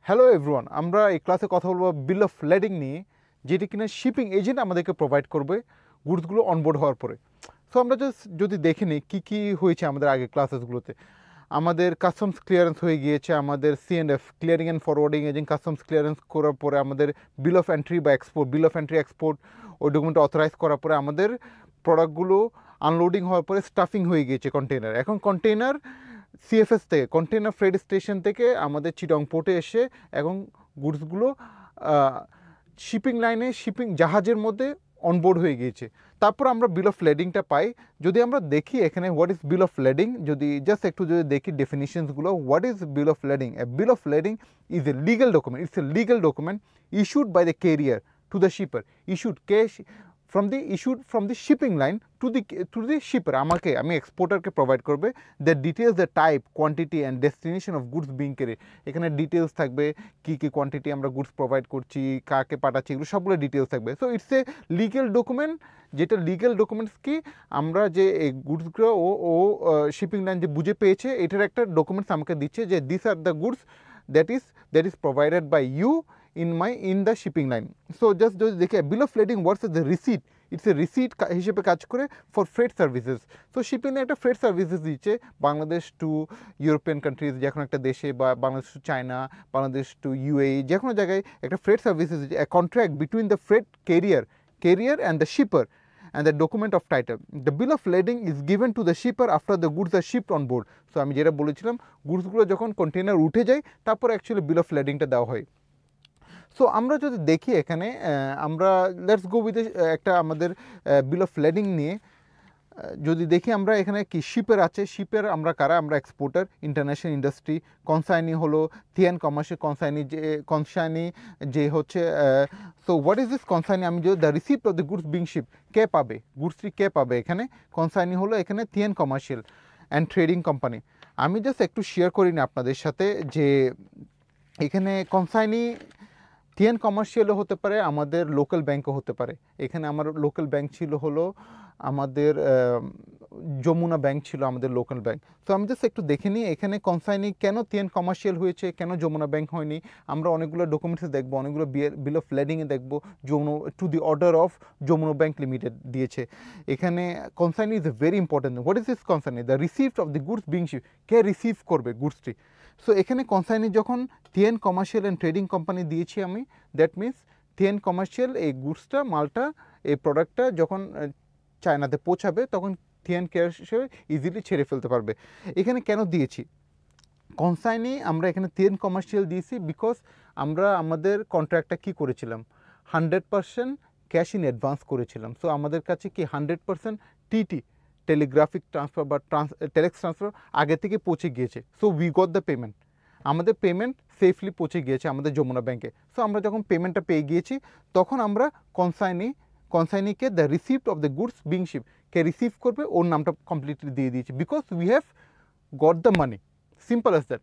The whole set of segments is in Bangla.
হ্যালো এভরিওয়ান, আমরা এই ক্লাসে কথা বলবো বিল অফ লেডিং নিয়ে, যেটি কিনা শিপিং এজেন্ট আমাদেরকে প্রোভাইড করবে গুডসগুলো অনবোর্ড হওয়ার পরে। সো আমরা যদি দেখে নিই কী কী হয়েছে আমাদের আগে ক্লাসেসগুলোতে। আমাদের কাস্টমস ক্লিয়ারেন্স হয়ে গিয়েছে, আমাদের CNF clearing and forwarding agent customs clearance করার পরে আমাদের বিল অফ এন্ট্রি বা export, bill of entry export ওই ডকুমেন্ট অথরাইজ করার পরে আমাদের প্রোডাক্টগুলো আনলোডিং হওয়ার পরে স্টাফিং হয়ে গিয়েছে কন্টেনার। এখন কন্টেনার সিএফএস থেকে, কন্টেনার ফ্রেড স্টেশন থেকে আমাদের চিটং পোর্টে এসে এখন গুডসগুলো শিপিং লাইনে, শিপিং জাহাজের মধ্যে অনবোর্ড হয়ে গিয়েছে। তারপর আমরা বিল অফ লেডিংটা পাই। যদি আমরা দেখি এখানে what is bill of lading, যদি জাস্ট একটু যদি দেখি ডেফিনিশনসগুলো, what is bill of lading? A bill of lading is a legal document, it's a legal document issued by the carrier to the shipper, issued from the shipping line to the shipper। আমি এক্সপোর্টারকে প্রোভাইড করবে the details, the type, quantity and destination of goods being carry. এখানে ডিটেলস থাকবে কী কী কোয়ান্টিটি আমরা গুডস প্রোভাইড করছি, কাকে পাঠাচ্ছি, এগুলো সবগুলো ডিটেলস থাকবে। So it's a legal document, যেটা লিগ্যাল ডকুমেন্টস কি আমরা যে এই গুডসগুলো ও শিপিং লাইন যে বুঝে পেয়েছে, এটার একটা ডকুমেন্টস আমাকে দিচ্ছে যে this are the goods that is provided by you in the shipping line। So just দেখে bill of lading works as a receipt, it's a receipt হিসেবে কাজ করে for freight services। So shipping একটা freight services দিচ্ছে বাংলাদেশ টু ইউরোপিয়ান কান্ট্রিজ, যে কোনো একটা দেশে, বা Bangladesh to China, Bangladesh to UAE, যে কোনো জায়গায় একটা ফ্রেট সার্ভিসেস দিচ্ছে। a contract between the freight carrier and the shipper and the document of title। The bill of lading is given to the shipper after the goods are shipped on board। So আমি যেটা বলেছিলাম, গুডসগুলো যখন কন্টেনার উঠে যায় তারপর অ্যাকচুয়ালি বিল অফ লেডিংটা দেওয়া হয়। সো আমরা যদি দেখি এখানে আমরা লেটস গো উইথ একটা আমাদের বিল অফ লেডিং নিয়ে যদি দেখি, আমরা এখানে কি শিপের আছে, শিপের আমরা কারা, আমরা এক্সপোর্টার, ইন্টারন্যাশনাল ইন্ডাস্ট্রি, কনসাইনি হলো থিয়ান কমার্শিয়াল কনসাইনি যে হচ্ছে। So what is this consignee? আমি যদি the receipt of the goods being ship, কে পাবে গুডসটি, কে পাবে? এখানে কনসাইনি হলো এখানে থিয়ান কমার্শিয়াল অ্যান্ড ট্রেডিং কোম্পানি। আমি জাস্ট একটু শেয়ার করি না আপনাদের সাথে যে এখানে কনসাইনি থিয়ান কমার্শিয়ালও হতে পারে, আমাদের লোকাল ব্যাংকও হতে পারে। এখানে আমার লোকাল ব্যাংক ছিল হলো আমাদের যমুনা ব্যাংক ছিল আমাদের লোকাল ব্যাংক। তো আমি জাস্ট একটু দেখে নিই এখানে কনসাইনি কেন থিয়ান কমার্শিয়াল হয়েছে, কেন যমুনা ব্যাংক হয়নি। আমরা অনেকগুলো ডকুমেন্টসে দেখবো, অনেকগুলো বিল অফ লেডিংয়ে দেখবো to the order of Jamuna bank limited দিয়েছে। এখানে consignee is a very important. What is this consignee? The receipt of the goods being ship, কে রিসিভ করবে গুডসটি। সো এখানে কনসাইনি যখন Thian commercial and trading company দিয়েছি আমি, দ্যাট মিনস থিয়ান কমার্শিয়াল এই গুডসটা, মালটা, এই প্রোডাক্টটা যখন চায়নাতে পৌঁছাবে তখন থিয়ান কেয়ার হিসেবে ইজিলি ছেড়ে ফেলতে পারবে। এখানে কেন দিয়েছি কনসাইনি? আমরা এখানে থিয়ান কমার্শিয়াল দিয়েছি বিকজ আমরা আমাদের কন্ট্রাক্টটা কী করেছিলাম, 100% ক্যাশ ইন অ্যাডভান্স করেছিলাম। সো আমাদের কাছে কি 100% টিটি, টেলিগ্রাফিক ট্রান্সফার বা টেলেক্স ট্রান্সফার আগে থেকে পৌঁছে গিয়েছে। So we got the payment, আমাদের পেমেন্ট সেফলি পৌঁছে গিয়েছে আমাদের যমুনা ব্যাংকে। সো আমরা যখন পেমেন্টটা পেয়ে গিয়েছি তখন আমরা কনসাইনিকে the receipt of the goods being ship, কে রিসিভ করবে ওর নামটা কমপ্লিটলি দিয়ে দিয়েছি because we have got the money, simple as that.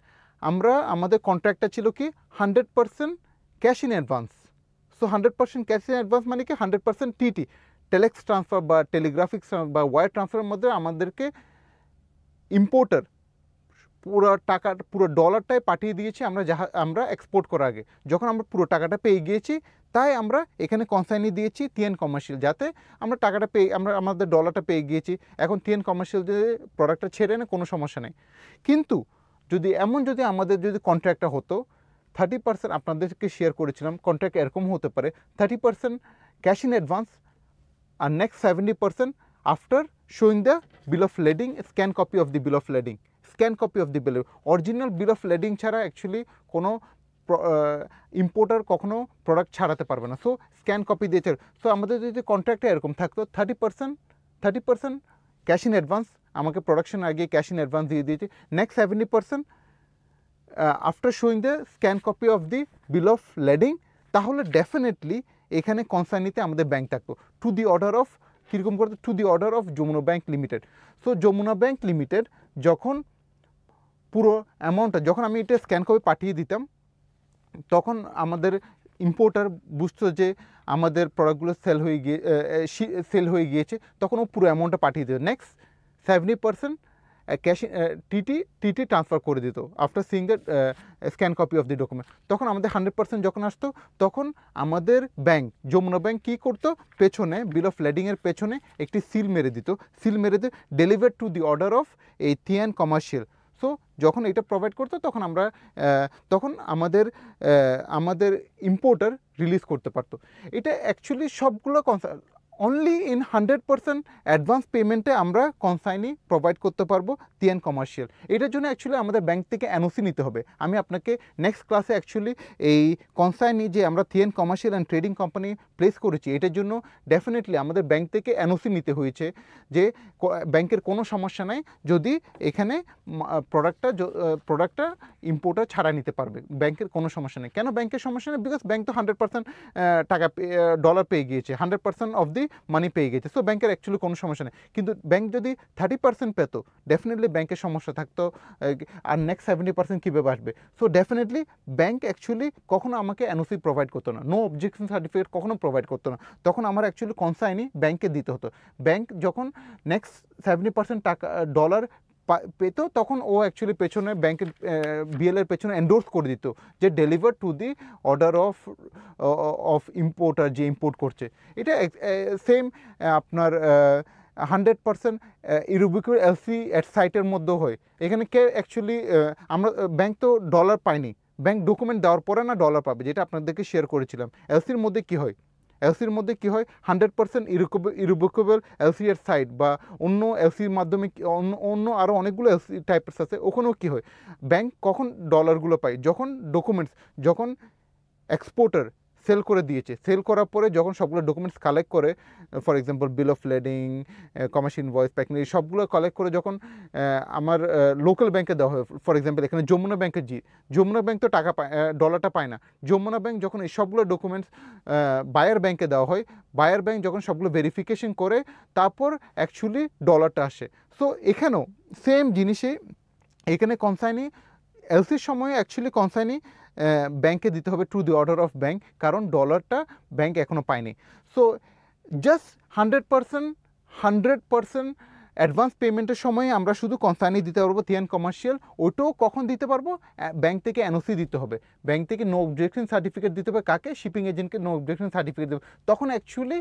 আমরা আমাদের কন্ট্রাক্টটা ছিল কি 100% cash in advance. So 100% cash in advance মানে কি 100% টিটি, টেলেক্স ট্রান্সফার বা টেলিগ্রাফিক বা ওয়ার ট্রান্সফারের মধ্যে আমাদেরকে ইম্পোর্টার পুরো ডলারটাই পাঠিয়ে দিয়েছি আমরা এক্সপোর্ট করার আগে, যখন আমরা পুরো টাকাটা পেয়ে গিয়েছি। তাই আমরা এখানে কনসাইনি দিয়েছি থিয়ান কমার্শিয়াল, যাতে আমরা টাকাটা আমরা আমাদের ডলারটা পেয়ে গিয়েছি। এখন থিয়ান কমার্শিয়াল যে প্রোডাক্টটা ছেড়ে না, কোনো সমস্যা নেই। কিন্তু যদি আমাদের কন্ট্রাক্টটা হতো 30%, আপনাদেরকে শেয়ার করেছিলাম কন্ট্রাক্ট এরকম হতে পারে 30% ক্যাশ ইন অ্যাডভান্স আর next 70% after showing the bill of lading, scan copy of the bill of lading, scan copy of the bill. Original bill of lading ছাড়া অ্যাকচুয়ালি কোনো ইম্পোর্টার কখনো প্রোডাক্ট ছাড়াতে পারবে না। সো স্ক্যান কপি দিয়েছে। সো আমাদের যদি কন্ট্রাক্টটা এরকম থাকতো 30% ক্যাশ ইন অ্যাডভান্স, আমাকে প্রোডাকশন আগে ক্যাশ ইন অ্যাডভান্স দিয়ে দিয়েছে, next 70% after showing the scan copy of the bill of লেডিং, তাহলে ডেফিনেটলি এখানে কনসাইনিতে আমাদের ব্যাংক থাকতো টু দি অর্ডার অফ, কীরকম করতে, to the order of Jamuna bank limited. So Jamuna bank limited যখন পুরো অ্যামাউন্টটা, যখন আমি এটা স্ক্যান কপি পাঠিয়ে দিতাম তখন আমাদের ইম্পোর্টার বুঝতো যে আমাদের প্রোডাক্টগুলো সেল হয়ে গিয়েছে, তখন ও পুরো অ্যামাউন্টটা পাঠিয়ে দেবে। নেক্সট 70% ক্যাশ টিটি ট্রান্সফার করে দিত after seeing the scan copy of the document. তখন আমাদের 100% যখন আসতো তখন আমাদের ব্যাংক যমুনা ব্যাংক কী করতো, পেছনে বিল অফ লেডিংয়ের পেছনে একটি সিল মেরে দিত, সিল মেরে দিয়ে deliver two the order of এই থিয়ান কমার্শিয়াল। সো যখন এটা প্রোভাইড করতো তখন আমরা তখন আমাদের ইম্পোর্টার রিলিজ করতে পারতো। এটা অ্যাকচুয়ালি সবগুলো অনলি ইন 100% অ্যাডভান্স পেমেন্টে আমরা কনসাইনি প্রোভাইড করতে পারবো থিয়ান কমার্শিয়াল। এটার জন্য অ্যাকচুয়ালি আমাদের ব্যাংক থেকে এনওসি নিতে হবে। আমি আপনাকে নেক্সট ক্লাসে অ্যাকচুয়ালি এই কনসাইনি যে আমরা থিয়ান commercial and trading company place করেছি এটার জন্য ডেফিনেটলি আমাদের ব্যাংক থেকে এনওসি নিতে হয়েছে যে ব্যাংকের কোনো সমস্যা নাই যদি এখানে প্রোডাক্টটা ইম্পোর্টার ছাড়া নিতে পারবে, ব্যাংকের কোনো সমস্যা নেই। কেন ব্যাংকের সমস্যা নেই? বিকজ ব্যাংক তো 100% টাকা ডলার পেয়ে গিয়েছে, 100% অফ দি মানি পেয়ে গেছে। সো ব্যাংকের অ্যাকচুয়ালি কোনো সমস্যা নেই। কিন্তু ব্যাংক যদি 30% পেত ডেফিনেটলি ব্যাংকের সমস্যা থাকতো, আর নেক্সট 70% কীভাবে আসবে? সো ডেফিনেটলি ব্যাংক অ্যাকচুয়ালি কখনো আমাকে এনওসি প্রোভাইড করতো না, নো অবজেকশন সার্টিফিকেট কখনো প্রোভাইড করতো না। তখন আমার অ্যাকচুয়ালি কনসাইনি ব্যাংকে দিতে হতো। ব্যাংক যখন নেক্সট 70% টাকা ডলার পেত তখন ও অ্যাকচুয়ালি পেছনে ব্যাংকের বিএলের পেছনে এন্ডোর্স করে দিত যে deliver two the order of importer যে ইম্পোর্ট করছে। এটা সেম আপনার 100% ইউরোবিকুর এলসি অ্যাট সাইটের মধ্যেও হয়। এখানে কে অ্যাকচুয়ালি আমরা ব্যাংক তো ডলার পাইনি, ব্যাংক ডকুমেন্ট দেওয়ার পরে না ডলার পাবে, যেটা আপনাদেরকে শেয়ার করেছিলাম। এলসির মধ্যে কী হয়? এলসির মধ্যে কী হয়? 100% ইরোভোকেবল এলসি এর সাইট বা অন্য এলসির মাধ্যমে অন্য আরও অনেকগুলো এলসি টাইপস আছে, ওখানেও কী হয়? ব্যাংক কখন ডলারগুলো পায়? যখন ডকুমেন্টস যখন এক্সপোর্টার সেল করে দিয়েছে, সেল করার পরে যখন সবগুলো ডকুমেন্টস কালেক্ট করে, for example bill of lading, commercial invoice, packing, সবগুলো কালেক্ট করে যখন আমার লোকাল ব্যাংকে দেওয়া হয়, ফর এক্সাম্পল এখানে যমুনা ব্যাংকের যমুনা ব্যাংক তো টাকা পায়, ডলারটা পায় না। যমুনা ব্যাংক যখন এই সবগুলো ডকুমেন্টস বায়ার ব্যাংকে দেওয়া হয়, বায়ার ব্যাংক যখন সবগুলো ভেরিফিকেশন করে তারপর অ্যাকচুয়ালি ডলারটা আসে। সো এখানেও সেম জিনিসে এখানে কনসাইনি এলসির সময় অ্যাকচুয়ালি কনসাইনি ব্যাংকে দিতে হবে two the order of bank, কারণ ডলারটা ব্যাংক এখনও পায়নি। সো জাস্ট 100% অ্যাডভান্স পেমেন্টের সময় আমরা শুধু কনসাইনি দিতে পারবো থিয়ান কমার্শিয়াল। ওইটাও কখন দিতে পারবো? ব্যাংক থেকে এনওসি দিতে হবে, ব্যাংক থেকে নো অবজেকশন সার্টিফিকেট দিতে হবে। কাকে? শিপিং এজেন্টকে নো অবজেকশন সার্টিফিকেট দেবে। তখন অ্যাকচুয়ালি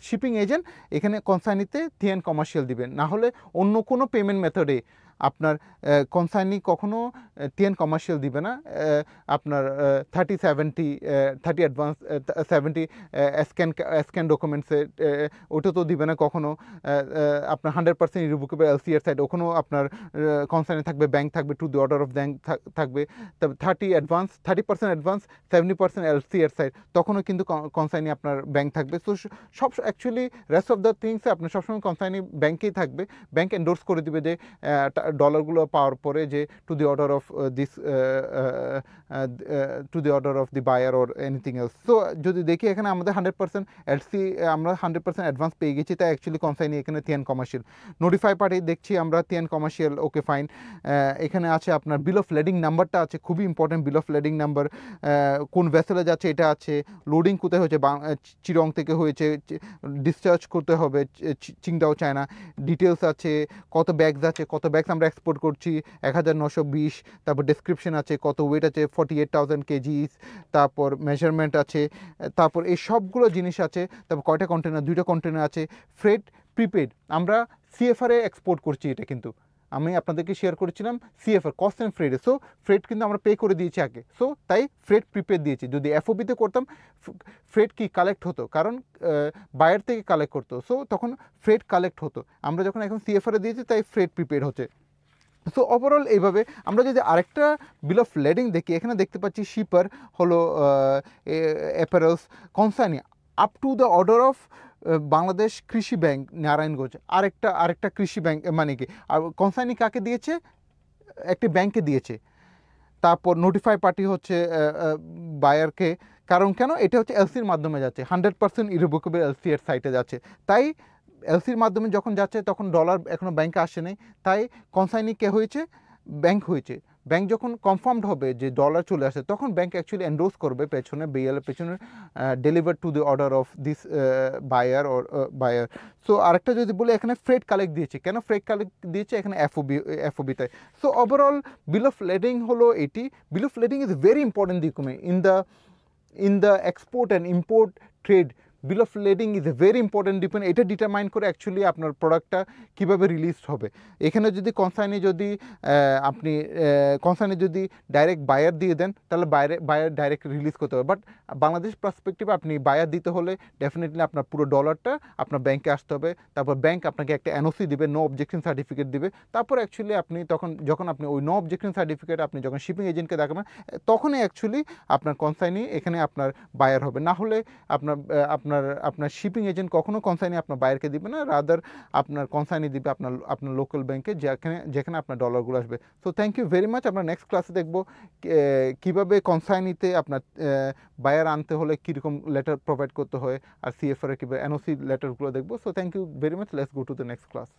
শিপিং এজেন্ট এখানে কনসাইনিতে থিয়ান কমার্শিয়াল দিবেন, না হলে অন্য কোনো পেমেন্ট মেথডে আপনার কনসাইনি কখনো থিয়ান কমার্শিয়াল দিবে না। আপনার 30-70 অ্যাডভান্স 70 স্ক্যান ডকুমেন্টসে ওটা তো দিবে না কখনো। আপনার 100% ইরোভোকেবল এলসিআর সাইড ওখানেও আপনার কনসাইনি থাকবে, ব্যাংক থাকবে, two the order of bank থাকবে। তবে 30% অ্যাডভান্স 70% এলসিআর সাইড তখনও কিন্তু কনসাইনি আপনার ব্যাংক থাকবে। তো সব অ্যাকচুয়ালি রেস্ট অফ দ্য থিংসে আপনার সবসময় কনসাইনি ব্যাংকেই থাকবে। ব্যাংক এন্ডোর্স করে দিবে যে ডলারগুলো পাওয়ার পরে যে to the order of this to the order of the buyer or anything else. So যদি দেখি এখানে আমাদের 100% এলসি আমরা 100% অ্যাডভান্স পেয়ে গেছি, তাই অ্যাকচুয়ালি কনসাইনি এখানে থিয়ান কমার্শিয়াল। নোটিফাই পার্টি দেখছি আমরা থিয়ান কমার্শিয়াল, ওকে ফাইন। এখানে আছে আপনার বিল অফ লেডিং নাম্বারটা আছে, খুবই ইম্পর্টেন্ট বিল অফ লেডিং নাম্বার, কোন ভেসেলে যাচ্ছে এটা আছে, লোডিং কোথায় হয়েছে, চিরং থেকে হয়েছে, ডিসচার্জ করতে হবে চিংডাও চায়না, ডিটেলস আছে, কত ব্যাগস আছে, কত ব্যাগস আমরা এক্সপোর্ট করছি 1920, তারপর ডেসক্রিপশন আছে, কত ওয়েট আছে 48,000 কেজিস, তারপর মেজারমেন্ট আছে, তারপর এই সবগুলো জিনিস আছে, তারপর কয়টা কন্টেনার, 2টা কন্টেনার আছে, ফ্রেট প্রিপেড আমরা সিএফআরে এক্সপোর্ট করছি, এটা কিন্তু আমি আপনাদেরকে শেয়ার করেছিলাম CFR cost and Fred. So Fred কিন্তু আমরা পে করে দিয়েছি আগে, সো তাই ফ্রেড প্রিপেড দিয়েছি। যদি এফওবিতে করতাম ফ্রেড কি কালেক্ট হতো, কারণ বায়ার থেকে কালেক্ট করতো, সো তখন ফ্রেড কালেক্ট হতো। আমরা যখন এখন সিএফআরে দিয়েছি তাই ফ্রেড প্রিপেড হচ্ছে। সো ওভারঅল এইভাবে আমরা যদি আরেকটা বিল অফ লেডিং দেখি, এখানে দেখতে পাচ্ছি শিপার হলো apparels consignee up to the order of Bangladesh কৃষি ব্যাংক নারায়ণগঞ্জ। আরেকটা কৃষি ব্যাংক মানে কি, আর কনসাইনি কাকে দিয়েছে? একটি ব্যাংকে দিয়েছে। তারপর নোটিফাই পার্টি হচ্ছে বায়ারকে, কারণ কেন? এটা হচ্ছে এলসির মাধ্যমে যাচ্ছে, 100% ইরোভোকেবল এলসি এর সাইটে যাচ্ছে, তাই এলসির মাধ্যমে যখন যাচ্ছে তখন ডলার এখনও ব্যাংকে আসে নাই, তাই কনসাইনি কে হয়েছে? ব্যাংক হয়েছে। ব্যাংক যখন কনফার্মড হবে যে ডলার চলে আসে, তখন ব্যাংক অ্যাকচুয়ালি এন্ডোর্স করবে পেছনে, বিএল এর পেছনে deliver to the order of this buyer or buyer. So আরেকটা যদি বলি, এখানে ফ্রেড কালেক্ট দিয়েছে, কেন ফ্রেড কালেক্ট দিয়েছে, এখানে এফওবিতে। So overall bill of lading হলো এটি। Bill of lading is very important document in the export and import trade. Bill of lading is a very important depend, এটা ডিটারমাইন করে অ্যাকচুয়ালি আপনার প্রোডাক্টটা কীভাবে রিলিজ হবে। এখানে যদি কনসাইনে যদি আপনি কনসাইনে যদি ডাইরেক্ট বায়ার দিয়ে দেন, তাহলে বায়ার ডাইরেক্ট রিলিজ করতে হবে। বাট বাংলাদেশ পার্সপেক্টিভে আপনি বায়ার দিতে হলে ডেফিনেটলি আপনার পুরো ডলারটা আপনার ব্যাংকে আসতে হবে, তারপর ব্যাংক আপনাকে একটা এনওসি দিবে, নো অবজেকশন সার্টিফিকেট দিবে। তারপর অ্যাকচুয়ালি আপনি যখন আপনি ওই নো অবজেকশন সার্টিফিকেট আপনি যখন শিপিং এজেন্টকে দেখাবেন, তখনই অ্যাকচুয়ালি আপনার কনসাইনি এখানে আপনার বায়ার হবে। না হলে আপনার শিপিং এজেন্ট কখনো কনসাইনি আপনার বায়ারকে দিবে না, রাদার আপনার কনসাইনি দিবে আপনার লোকাল ব্যাংকে, যেখানে আপনার ডলারগুলো আসবে। So thank you very much. আমরা নেক্সট ক্লাসে দেখবো কীভাবে কনসাইনিতে আপনার বায়ার আনতে হলে কীরকম লেটার প্রোভাইড করতে হয়, আর সিএফআর কীভাবে এনওসি লেটারগুলো দেখবো। So thank you very much, let's go to the next class.